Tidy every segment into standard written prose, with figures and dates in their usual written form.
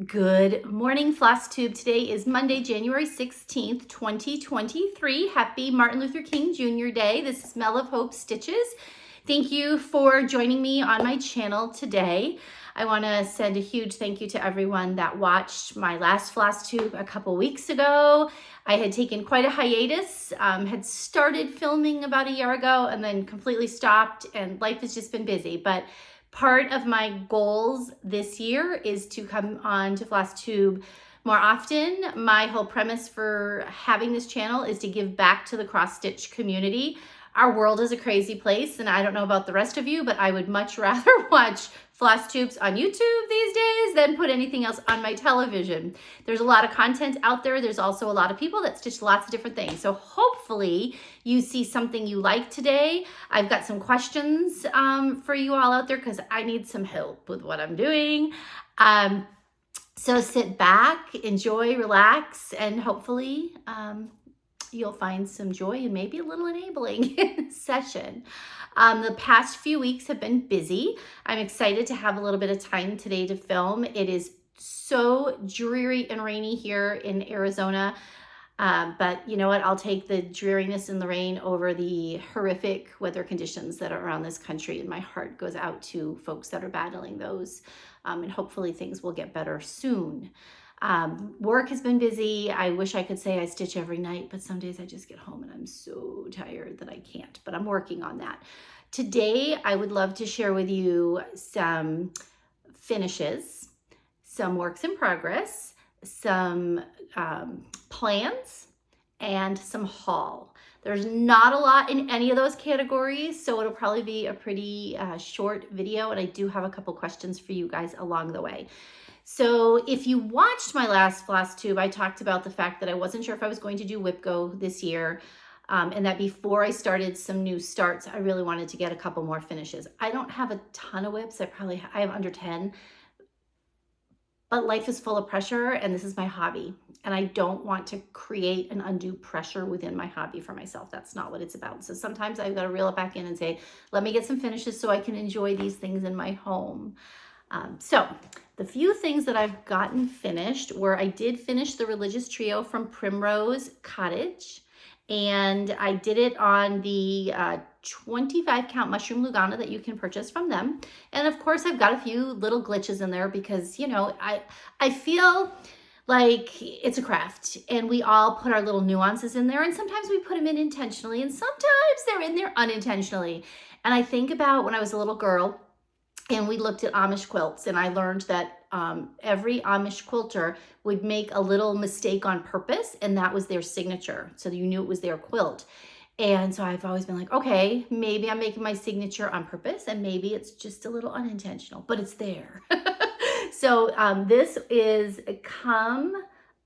Good morning, Flosstube. Today is Monday, January 16th, 2023. Happy Martin Luther King Jr. Day. This is Smell of Hope Stitches. Thank you for joining me on my channel today. I want to send a huge thank you to everyone that watched my last Flosstube a couple weeks ago. I had taken quite a hiatus, had started filming about a year ago and then completely stopped, and life has just been busy. But part of my goals this year is to come on to Flosstube more often. My whole premise for having this channel is to give back to the cross-stitch community. Our world is a crazy place, and I don't know about the rest of you, but I would much rather watch Flosstubes on YouTube these days than put anything else on my television. There's a lot of content out there. There's also a lot of people that stitch lots of different things. So hopefully you see something you like today. I've got some questions for you all out there because I need some help with what I'm doing. So sit back, enjoy, relax, and hopefully you'll find some joy and maybe a little enabling in the session. The past few weeks have been busy. I'm excited to have a little bit of time today to film. It is so dreary and rainy here in Arizona, but you know what? I'll take the dreariness and the rain over the horrific weather conditions that are around this country, and my heart goes out to folks that are battling those, and hopefully things will get better soon. Work has been busy. I wish I could say I stitch every night, but some days I just get home and I'm so tired that I can't, but I'm working on that. Today, I would love to share with you some finishes, some works in progress, some plans, and some haul. There's not a lot in any of those categories, so it'll probably be a pretty short video, and I do have a couple questions for you guys along the way. So if you watched my last Flosstube, I talked about the fact that I wasn't sure if I was going to do WIPGO this year, and that before I started some new starts, I really wanted to get a couple more finishes. I don't have a ton of WIPs. I have under 10, but life is full of pressure, and this is my hobby, and I don't want to create an undue pressure within my hobby for myself. That's not what it's about. So sometimes I've got to reel it back in and say, let me get some finishes so I can enjoy these things in my home. So the few things that I've gotten finished were, I did finish the Religious Trio from Primrose Cottage, and I did it on the 25 count mushroom Lugana that you can purchase from them. And of course I've got a few little glitches in there because, you know, I feel like it's a craft and we all put our little nuances in there, and sometimes we put them in intentionally and sometimes they're in there unintentionally. And I think about when I was a little girl and we looked at Amish quilts, and I learned that every Amish quilter would make a little mistake on purpose, and that was their signature. So you knew it was their quilt. And so I've always been like, okay, maybe I'm making my signature on purpose, and maybe it's just a little unintentional, but it's there. So this is Come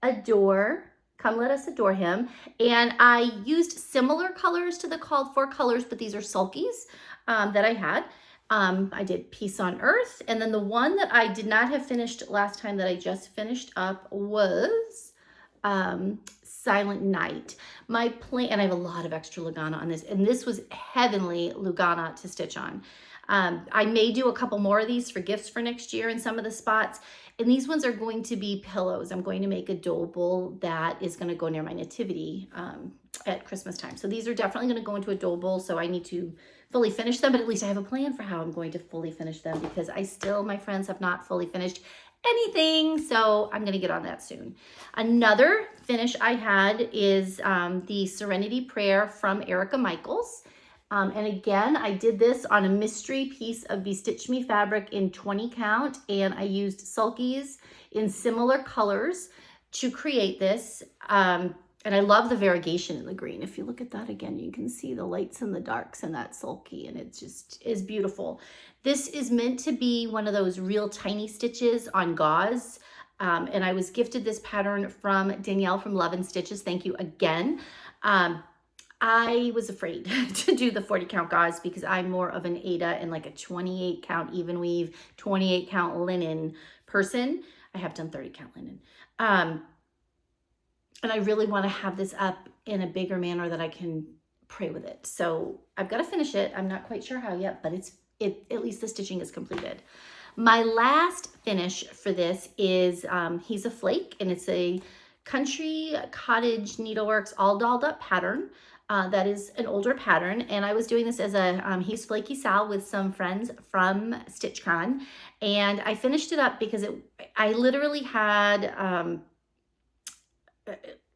Adore, Come Let Us Adore Him. And I used similar colors to the called for colors, but these are sulkies that I had. I did Peace on Earth, and then the one that I did not have finished last time that I just finished up was Silent Night. My plan, and I have a lot of extra Lugana on this, and this was heavenly Lugana to stitch on. I may do a couple more of these for gifts for next year in some of the spots, and these ones are going to be pillows. I'm going to make a doable that is going to go near my nativity at Christmas time. So these are definitely going to go into a doable, so I need to fully finish them, but at least I have a plan for how I'm going to fully finish them, because I still, my friends, have not fully finished anything, so I'm going to get on that soon. Another finish I had is the Serenity Prayer from Erika Michaels. And again, I did this on a mystery piece of Bestitch Me fabric in 20 count, and I used sulkies in similar colors to create this. And I love the variegation in the green. If you look at that again, you can see the lights and the darks in that sulky, and it just is beautiful. This is meant to be one of those real tiny stitches on gauze. And I was gifted this pattern from Danielle from Love and Stitches. Thank you again. I was afraid to do the 40 count gauze because I'm more of an Aida and like a 28 count even weave, 28 count linen person. I have done 30 count linen. And I really want to have this up in a bigger manner that I can pray with it. So I've got to finish it. I'm not quite sure how yet, but at least the stitching is completed. My last finish for this is He's a Flake, and it's a Country Cottage Needleworks all dolled up pattern. That is an older pattern, and I was doing this as a He's Flaky Sal with some friends from StitchCon, and I finished it up because I literally had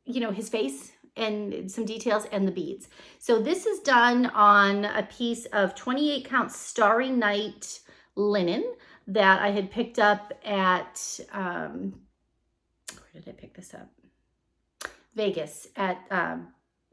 you know, his face and some details and the beads. So this is done on a piece of 28 count Starry Night linen that I had picked up at, where did I pick this up? Vegas at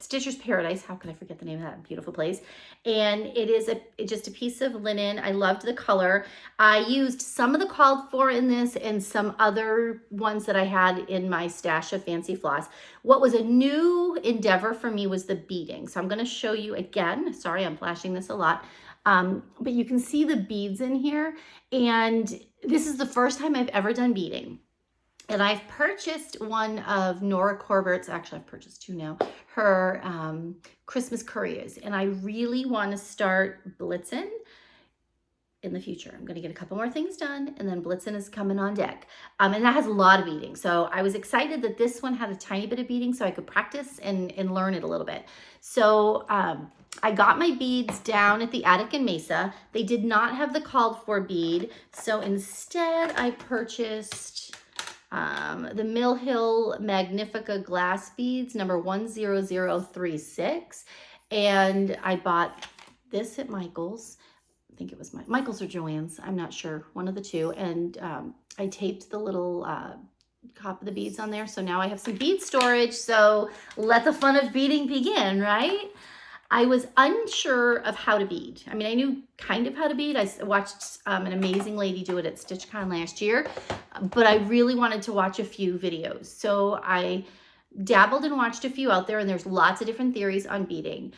Stitcher's Paradise. How can I forget the name of that beautiful place? And it is just a piece of linen. I loved the color. I used some of the called for in this and some other ones that I had in my stash of fancy floss. What was a new endeavor for me was the beading. So I'm going to show you again. Sorry, I'm flashing this a lot. But you can see the beads in here. And this is the first time I've ever done beading. And I've purchased one of Nora Corbert's, actually I've purchased two now, her Christmas couriers. And I really want to start Blitzen in the future. I'm going to get a couple more things done, and then Blitzen is coming on deck. And that has a lot of beading. So I was excited that this one had a tiny bit of beading so I could practice and learn it a little bit. So I got my beads down at the Attic and Mesa. They did not have the called for bead. So instead I purchased the Mill Hill Magnifica glass beads, number 10036. And I bought this at Michael's. I think it was Michael's or Joann's. I'm not sure, one of the two. And I taped the little top of the beads on there. So now I have some bead storage. So let the fun of beading begin, right? I was unsure of how to bead. I mean, I knew kind of how to bead. I watched an amazing lady do it at StitchCon last year, but I really wanted to watch a few videos. So I dabbled and watched a few out there, and there's lots of different theories on beading.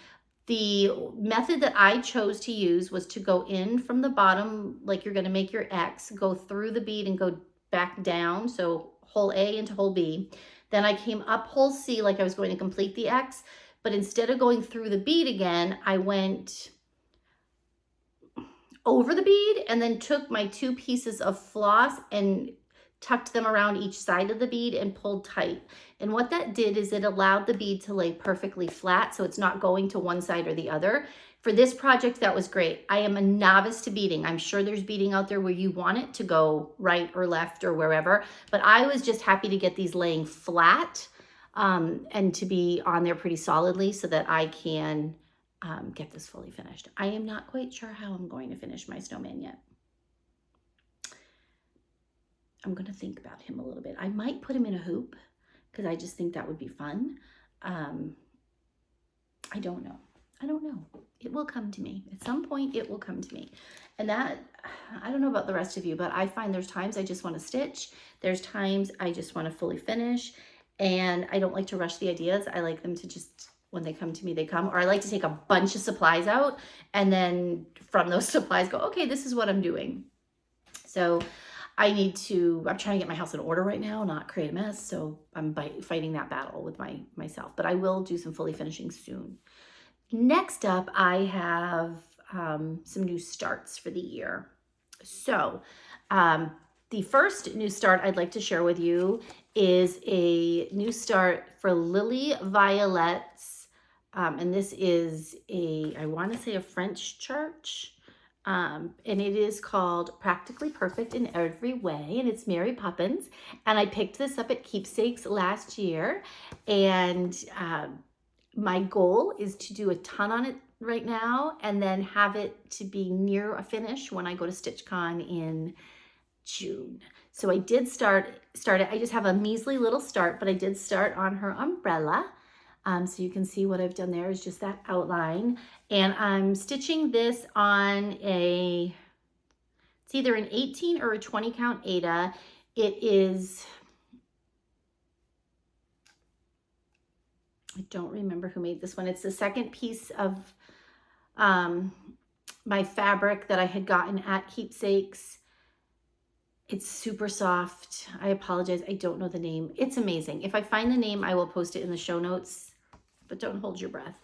The method that I chose to use was to go in from the bottom, like you're going to make your X, go through the bead and go back down. So hole A into hole B. Then I came up hole C like I was going to complete the X. But instead of going through the bead again, I went over the bead and then took my two pieces of floss and tucked them around each side of the bead and pulled tight. And what that did is it allowed the bead to lay perfectly flat, so it's not going to one side or the other. For this project, that was great. I am a novice to beading. I'm sure there's beading out there where you want it to go right or left or wherever, but I was just happy to get these laying flat. And to be on there pretty solidly so that I can get this fully finished. I am not quite sure how I'm going to finish my snowman yet. I'm going to think about him a little bit. I might put him in a hoop because I just think that would be fun. I don't know. I don't know. It will come to me. At some point, it will come to me. And that, I don't know about the rest of you, but I find there's times I just want to stitch. There's times I just want to fully finish. And I don't like to rush the ideas. I like them to just, when they come to me, they come. Or I like to take a bunch of supplies out and then from those supplies go, okay, this is what I'm doing. So I'm trying to get my house in order right now, not create a mess. So I'm fighting that battle with myself. But I will do some fully finishing soon. Next up, I have some new starts for the year. So the first new start I'd like to share with you is a new start for Lilli Violette's, and this is I want to say a French church, and it is called Practically Perfect in Every Way, and it's Mary Poppins, and I picked this up at Keepsakes last year, and my goal is to do a ton on it right now, and then have it to be near a finish when I go to StitchCon in June. So I did start it. I just have a measly little start, but I did start on her umbrella. So you can see what I've done there is just that outline. And I'm stitching this on it's either an 18 or a 20 count Aida. It is, I don't remember who made this one. It's the second piece of my fabric that I had gotten at Keepsakes. It's super soft. I apologize. I don't know the name. It's amazing. If I find the name, I will post it in the show notes, but don't hold your breath.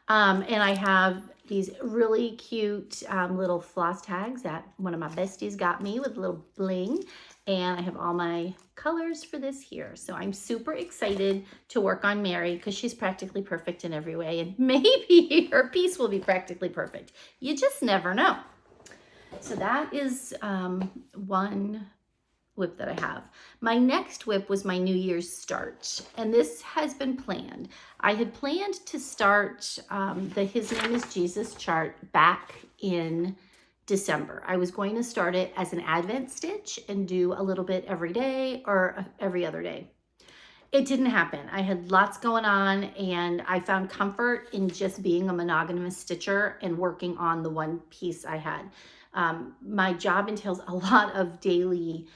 And I have these really cute little floss tags that one of my besties got me with a little bling. And I have all my colors for this here. So I'm super excited to work on Mary because she's practically perfect in every way. And maybe her piece will be practically perfect. You just never know. So that is one whip that I have. My next whip was my New Year's start, and this has been planned. I had planned to start the His Name is Jesus chart back in December. I was going to start it as an Advent stitch and do a little bit every day or every other day. It didn't happen. I had lots going on, and I found comfort in just being a monogamous stitcher and working on the one piece I had. My job entails a lot of daily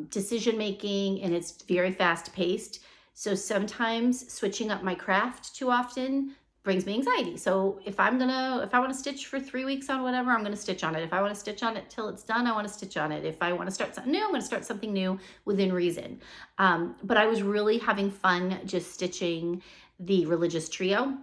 decision making, and it's very fast paced. So sometimes switching up my craft too often brings me anxiety. So if I want to stitch for 3 weeks on whatever, I'm going to stitch on it. If I want to stitch on it till it's done, I want to stitch on it. If I want to start something new, I'm going to start something new within reason. But I was really having fun just stitching the religious trio.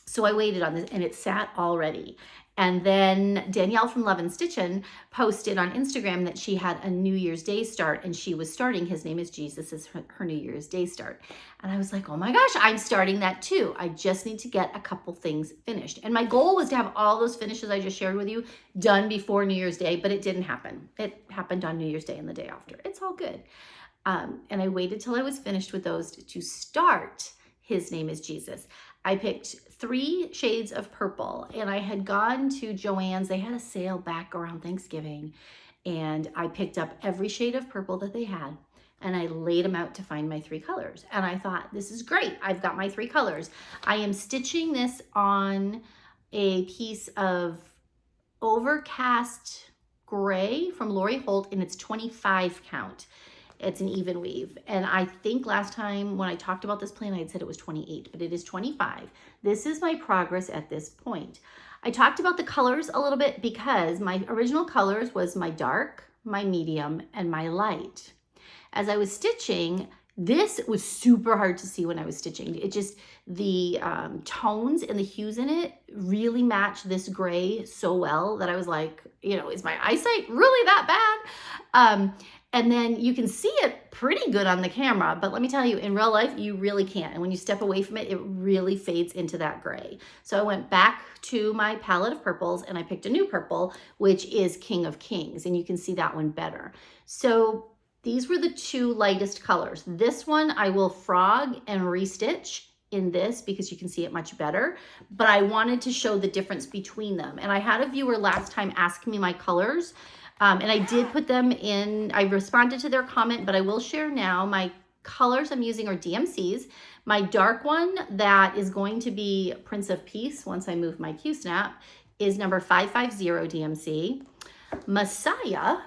So I waited on this, and it sat already. And then Danielle from Love and Stitchin' posted on Instagram that she had a New Year's Day start, and she was starting His Name is Jesus as her New Year's Day start. And I was like, oh my gosh, I'm starting that too. I just need to get a couple things finished. And my goal was to have all those finishes I just shared with you done before New Year's Day, but it didn't happen. It happened on New Year's Day and the day after. It's all good. And I waited till I was finished with those to start His Name is Jesus. I picked 3 shades of purple, and I had gone to Joann's. They had a sale back around Thanksgiving, and I picked up every shade of purple that they had, and I laid them out to find my 3 colors. And I thought, this is great. I've got my 3 colors. I am stitching this on a piece of overcast gray from Lori Holt, and it's 25 count. It's an even weave. And I think last time when I talked about this plan, I had said it was 28, but it is 25. This is my progress at this point. I talked about the colors a little bit because my original colors was my dark, my medium, and my light. As I was stitching, this was super hard to see when I was stitching. It just, the tones and the hues in it really match this gray so well that I was like, you know, is my eyesight really that bad? And then you can see it pretty good on the camera, but let me tell you, in real life, you really can't. And when you step away from it, it really fades into that gray. So I went back to my palette of purples, and I picked a new purple, which is King of Kings, and you can see that one better. So these were the 2 lightest colors. This one I will frog and restitch in this because you can see it much better, but I wanted to show the difference between them. And I had a viewer last time ask me my colors, and I did put them in. I responded to their comment, but I will share now. My colors I'm using are DMCs. My dark one that is going to be Prince of Peace once I move my Q-snap is number 550 DMC. Messiah,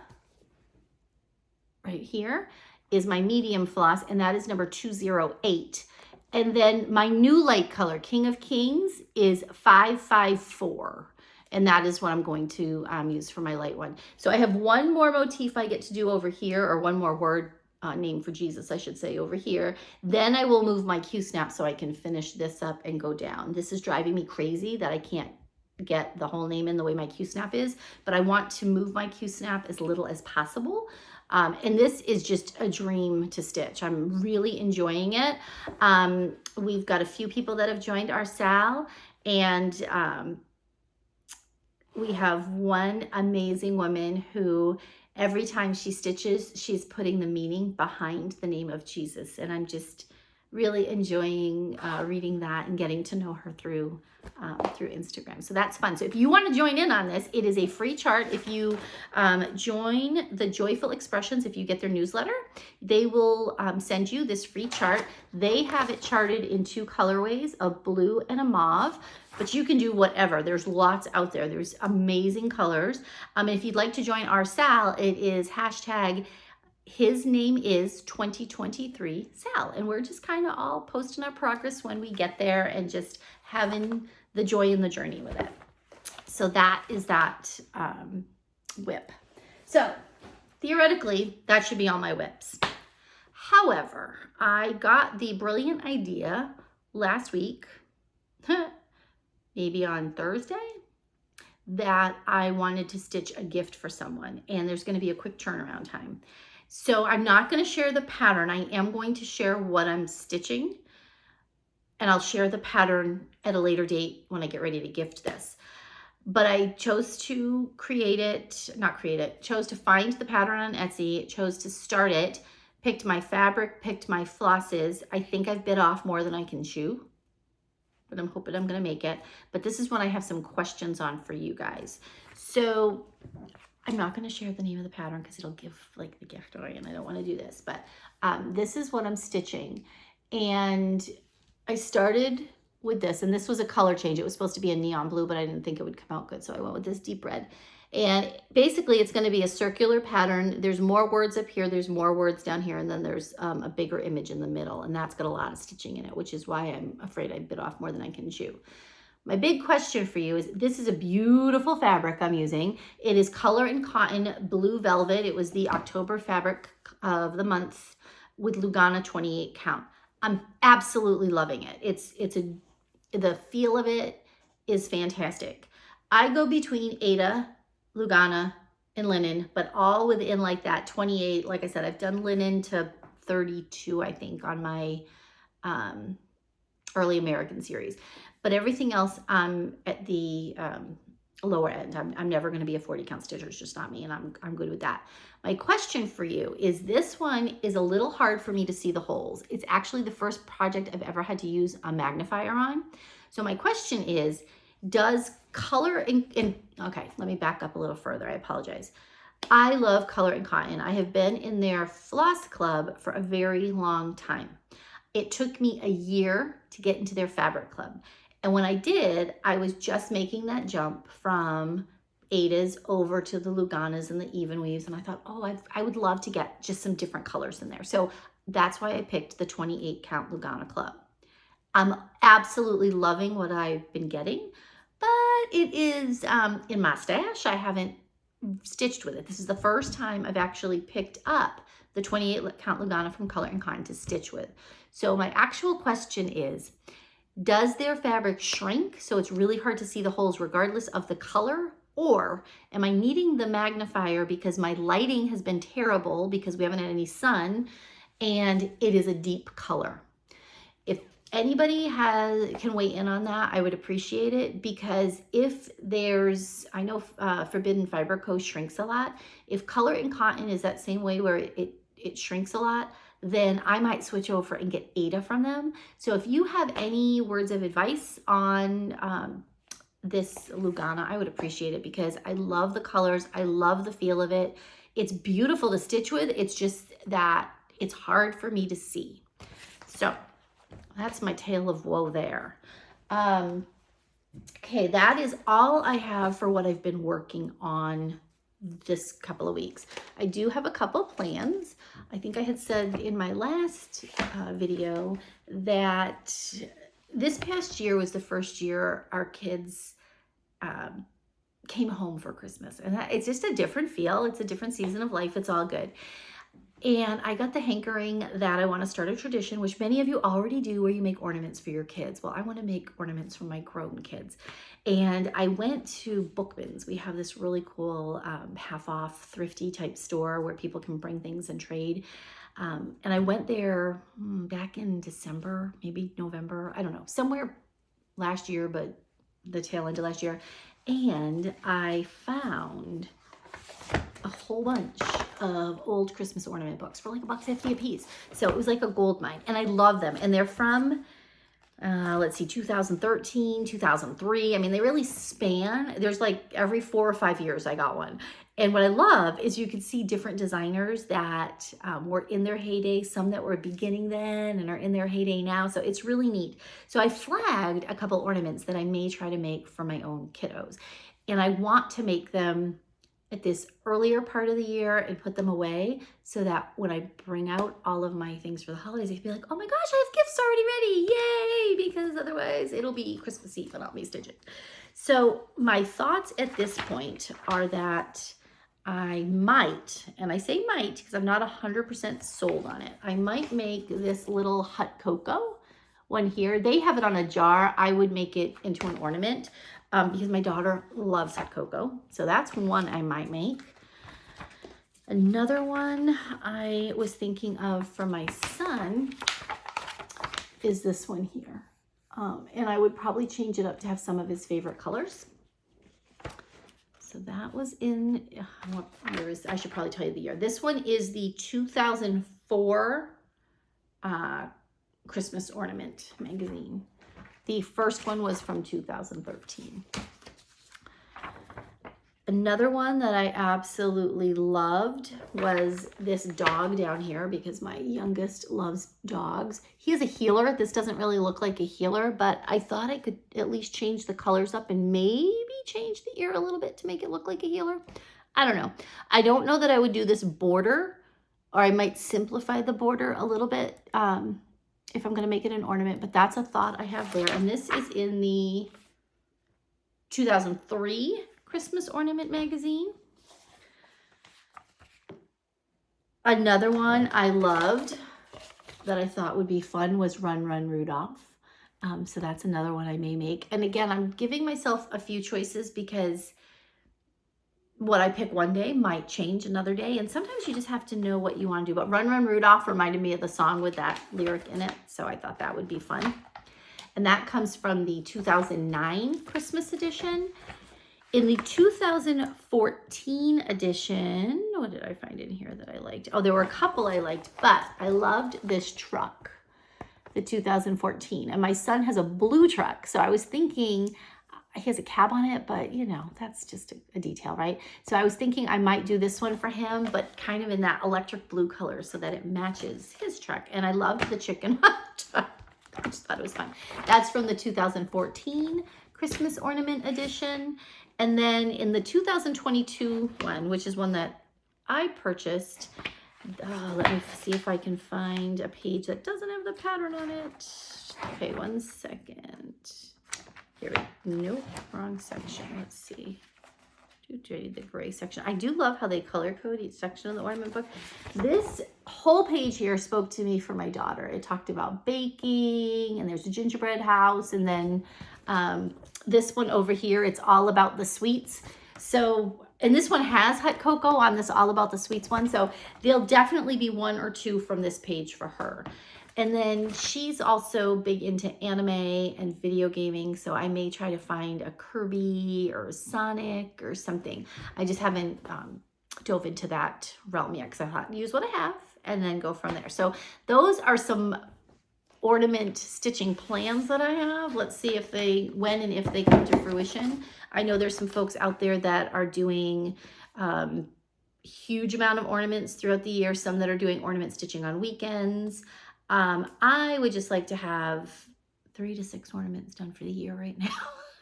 right here, is my medium floss, and that is number 208. And then my new light color, King of Kings, is 554. And that is what I'm going to use for my light one. So I have one more motif I get to do over here, or one more word name for Jesus, I should say, over here. Then I will move my Q-snap so I can finish this up and go down. This is driving me crazy that I can't get the whole name in the way my Q-snap is, but I want to move my Q-snap as little as possible. And this is just a dream to stitch. I'm really enjoying it. We've got a few people that have joined our SAL, and we have one amazing woman who every time she stitches, she's putting the meaning behind the name of Jesus. And I'm just really enjoying reading that and getting to know her through Instagram. So that's fun. So if you want to join in on this, it is a free chart. If you join the Joyful Expressions, if you get their newsletter, they will send you this free chart. They have it charted in 2 colorways, a blue and a mauve, but you can do whatever. There's lots out there. There's amazing colors. If you'd like to join our SAL, it is hashtag His Name is 2023 SAL. And we're just kind of all posting our progress when we get there and just having the joy in the journey with it. So that is that whip. So theoretically, that should be all my whips. However, I got the brilliant idea last week maybe on Thursday, that I wanted to stitch a gift for someone, and there's going to be a quick turnaround time. So I'm not going to share the pattern. I am going to share what I'm stitching, and I'll share the pattern at a later date when I get ready to gift this. But I chose to chose to find the pattern on Etsy, chose to start it, picked my fabric, picked my flosses. I think I've bit off more than I can chew, but I'm hoping I'm gonna make it. But this is what I have some questions on for you guys. So I'm not gonna share the name of the pattern because it'll give like the gift away, and I don't wanna do this, but this is what I'm stitching. And I started with this, and this was a color change. It was supposed to be a neon blue, but I didn't think it would come out good, so I went with this deep red. And basically it's going to be a circular pattern. There's more words up here, there's more words down here, and then there's a bigger image in the middle, and that's got a lot of stitching in it, which is why I'm afraid I bit off more than I can chew. My big question for you is, this is a beautiful fabric I'm using. It is Color and Cotton Blue Velvet. It was the October fabric of the month with Lugana 28 count. I'm absolutely loving it. The feel of it is fantastic. I go between Aida, Lugana, and linen, but all within like that 28. Like I said, I've done linen to 32, I think, on my early American series. But everything else, I'm at the lower end. I'm never going to be a 40 count stitcher. It's just not me, and I'm good with that. My question for you is, this one is a little hard for me to see the holes. It's actually the first project I've ever had to use a magnifier on. So my question is, does Color and okay, let me back up a little further. I apologize. I love Color and Cotton. I have been in their floss club for a very long time. It took me a year to get into their fabric club. And when I did, I was just making that jump from Aidas over to the Luganas and the even weaves. And I thought, oh, I would love to get just some different colors in there. So that's why I picked the 28 count Lugana Club. I'm absolutely loving what I've been getting, but it is in my stash. I haven't stitched with it. This is the first time I've actually picked up the 28 count Lugana from Color and Cotton to stitch with. So my actual question is, does their fabric shrink so it's really hard to see the holes regardless of the color? Or am I needing the magnifier because my lighting has been terrible because we haven't had any sun and it is a deep color? If anybody can weigh in on that, I would appreciate it, because if there's, I know Forbidden Fiber Co. shrinks a lot. If Color and Cotton is that same way where it shrinks a lot, then I might switch over and get Aida from them. So if you have any words of advice on this Lugana, I would appreciate it, because I love the colors. I love the feel of it. It's beautiful to stitch with. It's just that it's hard for me to see. So that's my tale of woe there. Okay, that is all I have for what I've been working on this couple of weeks. I do have a couple plans. I think I had said in my last video that this past year was the first year our kids came home for Christmas, and it's just a different feel. It's a different season of life. It's all good. And I got the hankering that I want to start a tradition, which many of you already do, where you make ornaments for your kids. Well, I want to make ornaments for my grown kids. And I went to Bookman's. We have this really cool half off thrifty type store where people can bring things and trade. And I went there back in December, maybe November, I don't know, somewhere last year, but the tail end of last year. And I found a whole bunch of old Christmas ornament books for like $1.50 a piece. So it was like a gold mine, and I love them. And they're from, let's see, 2013, 2003. I mean, they really span. There's like every 4 or 5 years I got one. And what I love is you can see different designers that were in their heyday, some that were beginning then and are in their heyday now. So it's really neat. So I flagged a couple ornaments that I may try to make for my own kiddos. And I want to make them at this earlier part of the year and put them away so that when I bring out all of my things for the holidays, I can be like, oh my gosh, I have gifts already ready, yay! Because otherwise it'll be Christmas Eve and I'll be stitching. So my thoughts at this point are that I might, and I say might because I'm not 100% sold on it, I might make this little hut cocoa one here. They have it on a jar. I would make it into an ornament because my daughter loves hot cocoa. So that's one I might make. Another one I was thinking of for my son is this one here. And I would probably change it up to have some of his favorite colors. So that was in, what year is, I should probably tell you the year. This one is the 2004 Christmas Ornament magazine. The first one was from 2013. Another one that I absolutely loved was this dog down here because my youngest loves dogs. He is a healer. This doesn't really look like a healer, but I thought I could at least change the colors up and maybe change the ear a little bit to make it look like a healer. I don't know. I don't know that I would do this border, or I might simplify the border a little bit if I'm going to make it an ornament, but that's a thought I have there. And this is in the 2003 Christmas Ornament magazine. Another one I loved that I thought would be fun was Run, Run, Rudolph. So that's another one I may make. And again, I'm giving myself a few choices because what I pick one day might change another day. And sometimes you just have to know what you want to do. But Run, Run, Rudolph reminded me of the song with that lyric in it. So I thought that would be fun. And that comes from the 2009 Christmas edition. In the 2014 edition, what did I find in here that I liked? Oh, there were a couple I liked, but I loved this truck, the 2014. And my son has a blue truck. So I was thinking, he has a cab on it, but you know, that's just a detail, right? So I was thinking I might do this one for him, but kind of in that electric blue color so that it matches his truck. And I loved the chicken on the truck. I just thought it was fun. That's from the 2014 Christmas Ornament edition. And then in the 2022 one, which is one that I purchased, let me see if I can find a page that doesn't have the pattern on it. Okay, one second. Here we go. Nope, wrong section. Let's see. The gray section. I do love how they color code each section of the ornament book. This whole page here spoke to me for my daughter. It talked about baking, and there's a gingerbread house, and then this one over here, it's all about the sweets. So, and this one has hot cocoa on this all about the sweets one. So there'll definitely be one or two from this page for her. And then she's also big into anime and video gaming. So I may try to find a Kirby or a Sonic or something. I just haven't dove into that realm yet because I thought use what I have and then go from there. So those are some ornament stitching plans that I have. Let's see if they, when and if they come to fruition. I know there's some folks out there that are doing huge amount of ornaments throughout the year. Some that are doing ornament stitching on weekends. I would just like to have 3 to 6 ornaments done for the year right now.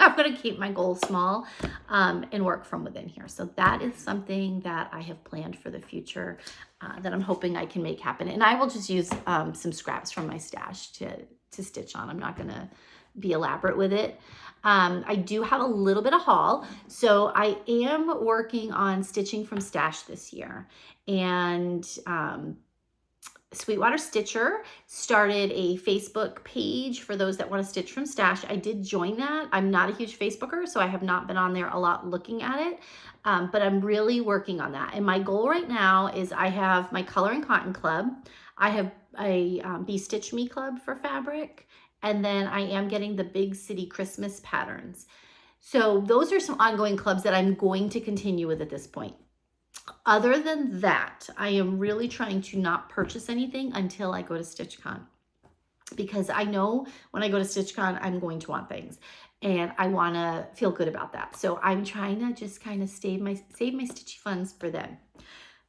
I'm going to keep my goal small and work from within here. So that is something that I have planned for the future that I'm hoping I can make happen. And I will just use some scraps from my stash to stitch on. I'm not going to be elaborate with it. I do have a little bit of haul. So I am working on stitching from stash this year. And Sweetwater Stitcher started a Facebook page for those that want to stitch from stash. I did join that. I'm not a huge Facebooker, so I have not been on there a lot looking at it, but I'm really working on that. And my goal right now is I have my Color and Cotton Club. I have a Be Stitch Me Club for fabric, and then I am getting the Big City Christmas patterns. So those are some ongoing clubs that I'm going to continue with at this point. Other than that, I am really trying to not purchase anything until I go to StitchCon, because I know when I go to StitchCon, I'm going to want things and I want to feel good about that. So I'm trying to just kind of save my stitchy funds for them.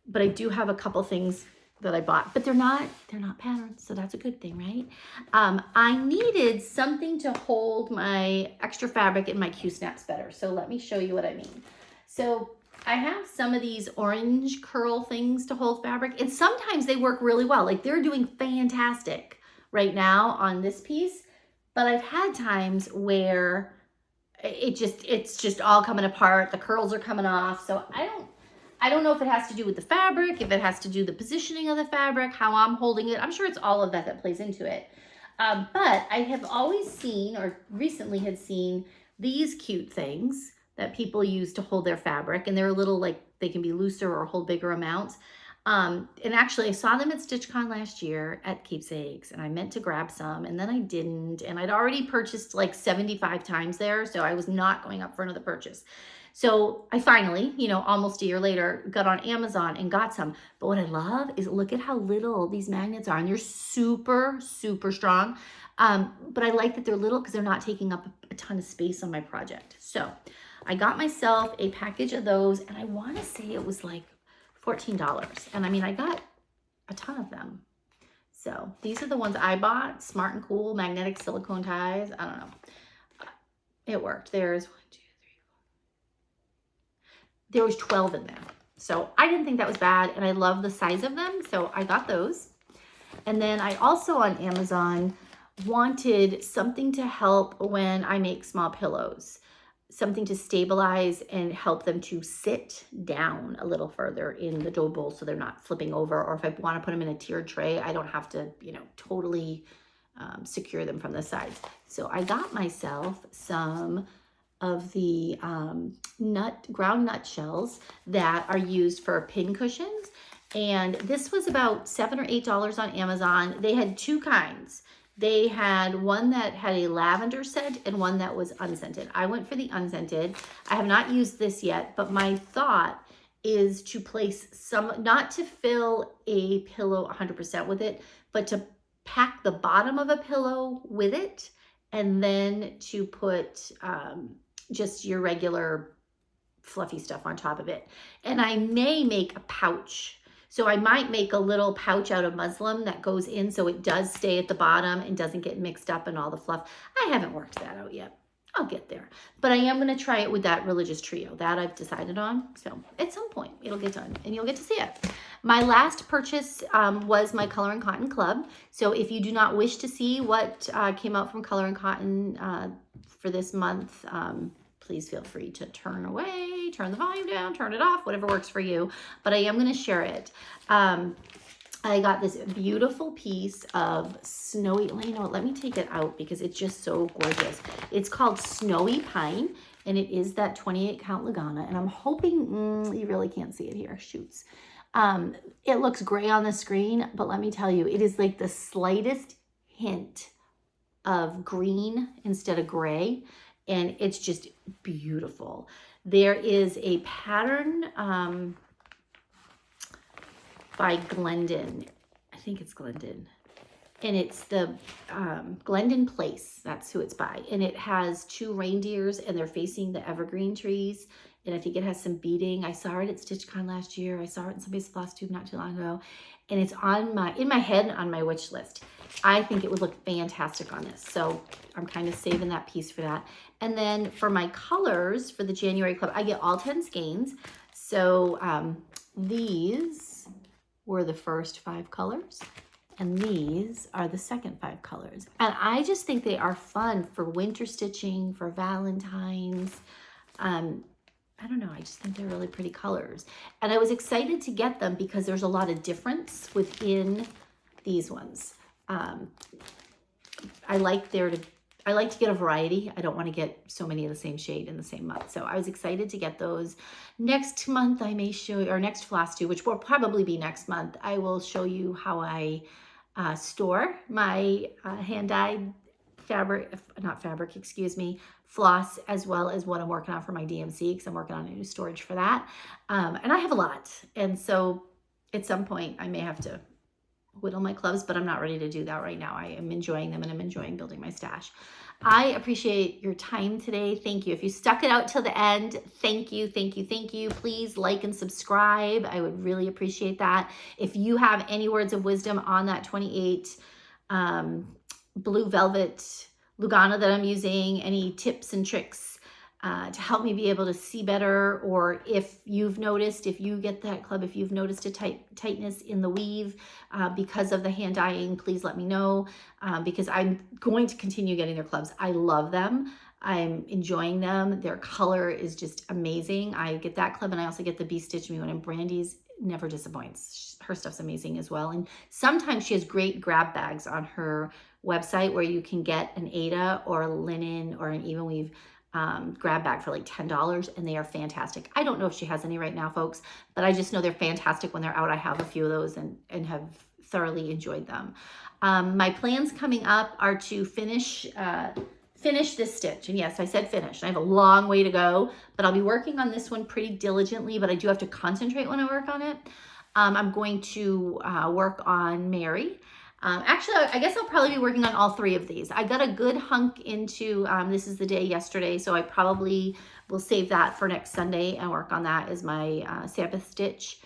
But I do have a couple things that I bought, but they're not patterns, so that's a good thing, right? I needed something to hold my extra fabric in my Q-snaps better. So let me show you what I mean. So I have some of these orange curl things to hold fabric, and sometimes they work really well. Like they're doing fantastic right now on this piece, but I've had times where it's just all coming apart. The curls are coming off. So I don't know if it has to do with the fabric, if it has to do the positioning of the fabric, how I'm holding it. I'm sure it's all of that plays into it. But I have always seen, or recently had seen, these cute things that people use to hold their fabric, and they're a little like, they can be looser or hold bigger amounts. And actually I saw them at StitchCon last year at Keepsakes, and I meant to grab some, and then I didn't, and I'd already purchased like 75 times there, so I was not going up for another purchase. So I finally, you know, almost a year later, got on Amazon and got some. But what I love is look at how little these magnets are, and they're super, super strong. But I like that they're little because they're not taking up a ton of space on my project. So I got myself a package of those, and I want to say it was like $14. And I mean, I got a ton of them. So these are the ones I bought. Smart and Cool magnetic silicone ties. I don't know. It worked. There's 1, 2, 3, 4. There was 12 in there. So I didn't think that was bad, and I love the size of them. So I got those. And then I also on Amazon wanted something to help when I make small pillows, something to stabilize and help them to sit down a little further in the dough bowl so they're not flipping over, or if I want to put them in a tiered tray, I don't have to, you know, totally secure them from the sides. So I got myself some of the ground nut shells that are used for pin cushions. And this was about $7 or $8 on Amazon. They had two kinds. They had one that had a lavender scent and one that was unscented. I went for the unscented. I have not used this yet, but my thought is to place some, not to fill a pillow 100% with it, but to pack the bottom of a pillow with it, and then to put just your regular fluffy stuff on top of it. And I may make a pouch. So I might make a little pouch out of muslin that goes in so it does stay at the bottom and doesn't get mixed up in all the fluff. I haven't worked that out yet. I'll get there. But I am going to try it with that religious trio. That I've decided on. So at some point it'll get done and you'll get to see it. My last purchase was my Color and Cotton Club. So if you do not wish to see what came out from Color and Cotton for this month, please feel free to turn away, turn the volume down, turn it off, whatever works for you. But I am going to share it. I got this beautiful piece of snowy, you know what, let me take it out because it's just so gorgeous. It's called Snowy Pine, and it is that 28 count Lagana. And I'm hoping, you really can't see it here, shoots. It looks gray on the screen, but let me tell you, it is like the slightest hint of green instead of gray. And it's just beautiful. There is a pattern by Glendon. I think it's Glendon. And it's the Glendon Place. That's who it's by. And it has two reindeers and they're facing the evergreen trees. And I think it has some beading. I saw it at StitchCon last year. I saw it in somebody's Flosstube not too long ago. And it's on in my head on my wish list. I think it would look fantastic on this. So I'm kind of saving that piece for that. And then for my colors for the January club, I get all 10 skeins. So these were the first 5 colors. And these are the second 5 colors. And I just think they are fun for winter stitching, for Valentine's. I don't know, I just think they're really pretty colors. And I was excited to get them because there's a lot of difference within these ones. I like to get a variety. I don't want to get so many of the same shade in the same month. So I was excited to get those. Next month I may show you, or next Flosstube, which will probably be next month, I will show you how I store my hand-dyed floss, as well as what I'm working on for my DMC, because I'm working on a new storage for that. And I have a lot. And so at some point I may have to whittle my clubs, but I'm not ready to do that right now. I am enjoying them and I'm enjoying building my stash. I appreciate your time today. Thank you. If you stuck it out till the end, thank you, thank you, thank you. Please like and subscribe. I would really appreciate that. If you have any words of wisdom on that 28 blue velvet Lugana that I'm using, any tips and tricks to help me be able to see better, or if you've noticed, if you get that club, if you've noticed a tightness in the weave because of the hand dyeing, please let me know, because I'm going to continue getting their clubs. I love them. I'm enjoying them. Their color is just amazing. I get that club, and I also get the Bee Stitch Me One, and Brandy's never disappoints. Her stuff's amazing as well. And sometimes she has great grab bags on her website where you can get an Aida or a linen or an even weave grab bag for like $10, and they are fantastic. I don't know if she has any right now, folks, but I just know they're fantastic when they're out. I have a few of those and have thoroughly enjoyed them. My plans coming up are to finish this stitch. And yes, I said finish. I have a long way to go, but I'll be working on this one pretty diligently, but I do have to concentrate when I work on it. I'm going to work on Mary. Actually, I guess I'll probably be working on all 3 of these. I got a good hunk into, this is the day yesterday, so I probably will save that for next Sunday and work on that as my Sabbath stitch.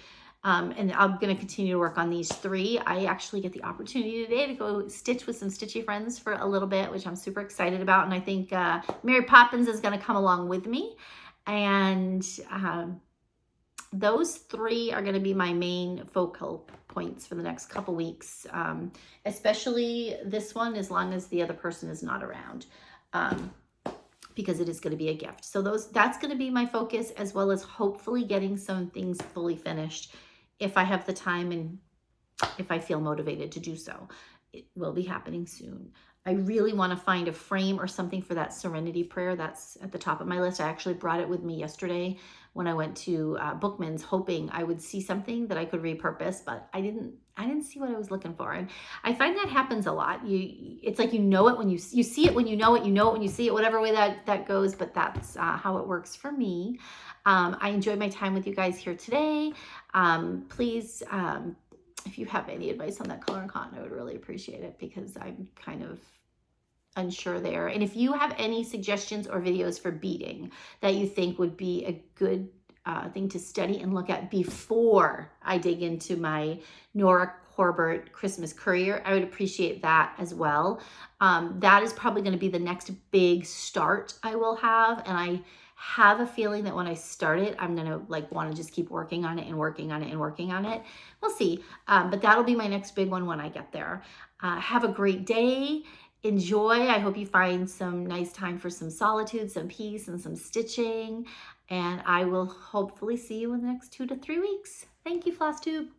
And I'm going to continue to work on these 3. I actually get the opportunity today to go stitch with some stitchy friends for a little bit, which I'm super excited about. And I think Mary Poppins is going to come along with me. And those 3 are going to be my main focal points for the next couple weeks, especially this one, as long as the other person is not around, because it is going to be a gift. So that's going to be my focus, as well as hopefully getting some things fully finished if I have the time and if I feel motivated to do so. It will be happening soon. I really want to find a frame or something for that Serenity prayer. That's at the top of my list. I actually brought it with me yesterday when I went to Bookman's, hoping I would see something that I could repurpose, but I didn't see what I was looking for. And I find that happens a lot. It's like you know it when you see it, when you know it when you see it, whatever way that goes, but that's how it works for me. I enjoyed my time with you guys here today. Please, if you have any advice on that color and cotton, I would really appreciate it, because I'm kind of unsure there. And if you have any suggestions or videos for beading that you think would be a good thing to study and look at before I dig into my Nora Corbett Christmas Courier, I would appreciate that as well. That is probably going to be the next big start I will have, and I have a feeling that when I start it, I'm going to want to just keep working on it and working on it and working on it. We'll see. But that'll be my next big one when I get there. Have a great day. Enjoy. I hope you find some nice time for some solitude, some peace, and some stitching. And I will hopefully see you in the next 2 to 3 weeks. Thank you, Flosstube.